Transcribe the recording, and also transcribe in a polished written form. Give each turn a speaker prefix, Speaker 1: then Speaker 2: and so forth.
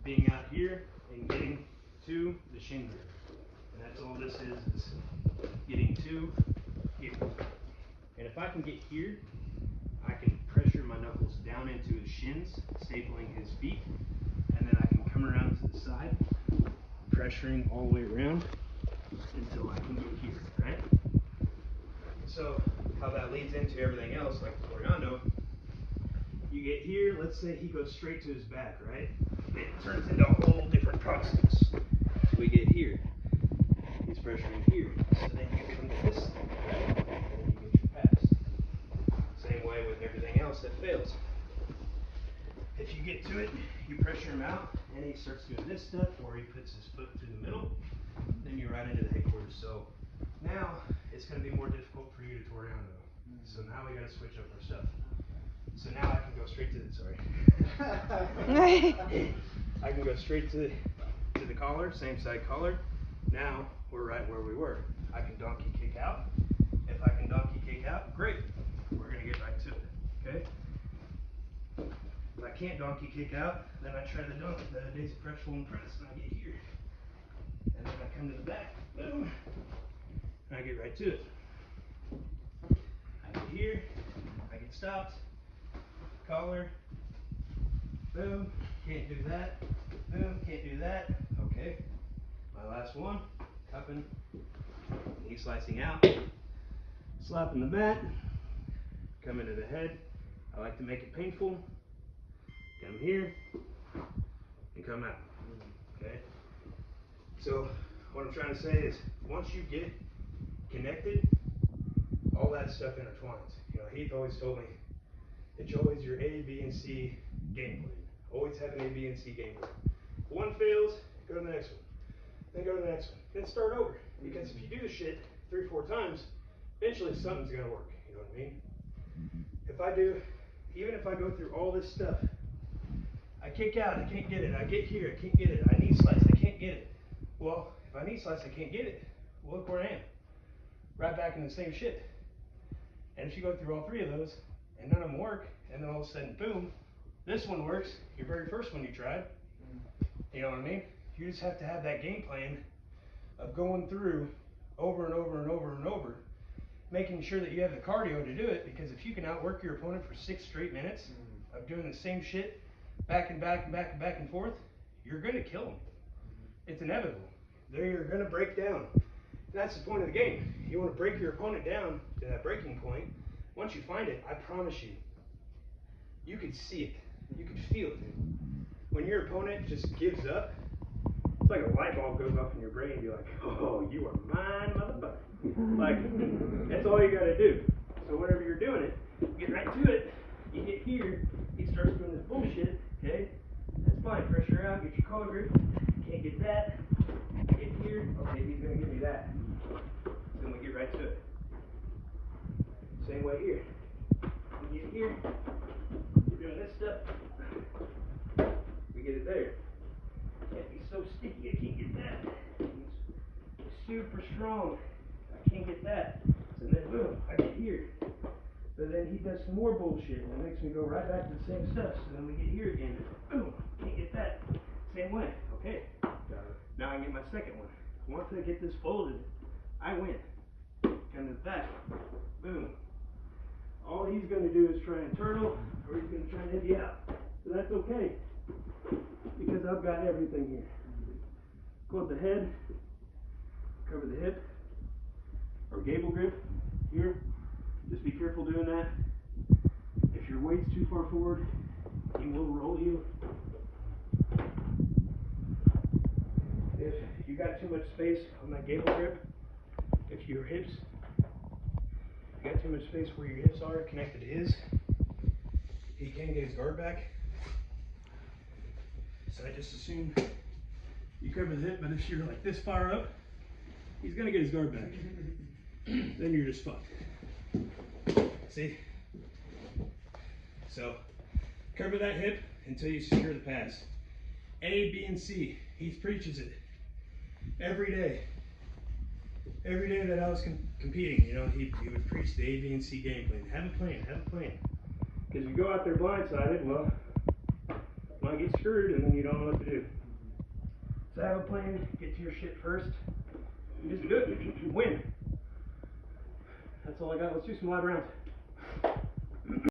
Speaker 1: being out here and getting to the shin grip. And that's all this is getting to here. And if I can get here, I can pressure my knuckles down into his shins, stapling his feet, and then I can come around to the side, pressuring all the way around until I can get here, right? So how that leads into everything else, like the Floriano, you get here, let's say he goes straight to his back, right? It turns into a whole different process. So we get here, he's pressuring here, so then you come to this thing, right? And then you get your pass. Same way with everything else that fails. If you get to it, you pressure him out, and he starts doing this stuff, or he puts his foot through the middle, then you're right into the headquarters. So now it's going to be more difficult for you to Toriano. So now we got to switch up our stuff. So now I can go straight to the, I can go straight to the collar, same side collar. Now we're right where we were. I can donkey kick out. If I can donkey kick out, great. We're going to get right to it, okay? If I can't donkey kick out, then I try the Daisy pretzel and press, and I get here. And then I come to the back, boom, and I get right to it. I get here, I get stopped, collar, boom, can't do that, boom, can't do that, okay. My last one, cupping, knee slicing out, slapping the mat, come into the head. I like to make it painful. Come here and come out, okay? So what I'm trying to say is once you get connected, all that stuff intertwines. You know, Heath always told me, it's always your A, B, and C game plan. Always have an A, B, and C game plan. If one fails, go to the next one. Then go to the next one. Then start over. Because if you do the shit 3 or 4 times, eventually something's gonna work. You know what I mean? Even if I go through all this stuff, I kick out, I can't get it. I get here, I can't get it. I knee slice, I can't get it. Well, if I knee slice, I can't get it. Well, look where I am. Right back in the same shit. And if you go through all 3 of those, and none of them work, and then all of a sudden, boom, this one works, your very first one you tried. You know what I mean? You just have to have that game plan of going through over and over and over and over, making sure that you have the cardio to do it, because if you can outwork your opponent for 6 straight minutes of doing the same shit, back and back and back and back and forth, you're going to kill them. It's inevitable. They're going to break down. And that's the point of the game. You want to break your opponent down to that breaking point. Once you find it, I promise you, you can see it. You can feel it. When your opponent just gives up, it's like a light bulb goes off in your brain and you're like, oh, you are mine, motherfucker. Like, that's all you got to do. So whenever you're doing it, get right to it. You get here, he starts doing this bullshit. Okay, that's fine. Pressure out, get your collar grip. Can't get that. Get here. Okay, he's gonna give me that. Then we get right to it. Same way here. We get here. We're doing this stuff. We get it there. Can't be so sticky. I can't get that. He's super strong. I can't get that. So then boom, I get here. But then he does some more bullshit and it makes me go right back to the same stuff. So then we get here again. Boom, can't get that. Same way. Okay. Now I get my second one. Once I get this folded, I win. Come to the back. Boom. All he's going to do is try and turtle, or he's going to try and hit you out. So that's okay, because I've got everything here. Go at the head, cover the hip, or gable grip here. Just be careful doing that. If your weight's too far forward, he will roll you. If you got too much space on that gable grip, if your hips, you got too much space where your hips are connected to his, he can't get his guard back. So I just assume you cover the hip, but if you're like this far up, he's gonna get his guard back. Then you're just fucked. See? So cover that hip until you secure the pass. A, B, and C. He preaches it every day. Every day that I was competing, you know, he would preach the A, B, and C game plan. Have a plan, have a plan. Because if you go out there blindsided, well, you might get screwed and then you don't know what to do. to have a plan, get to your shit first, and just do it. Win. That's all I got. Let's do some live rounds.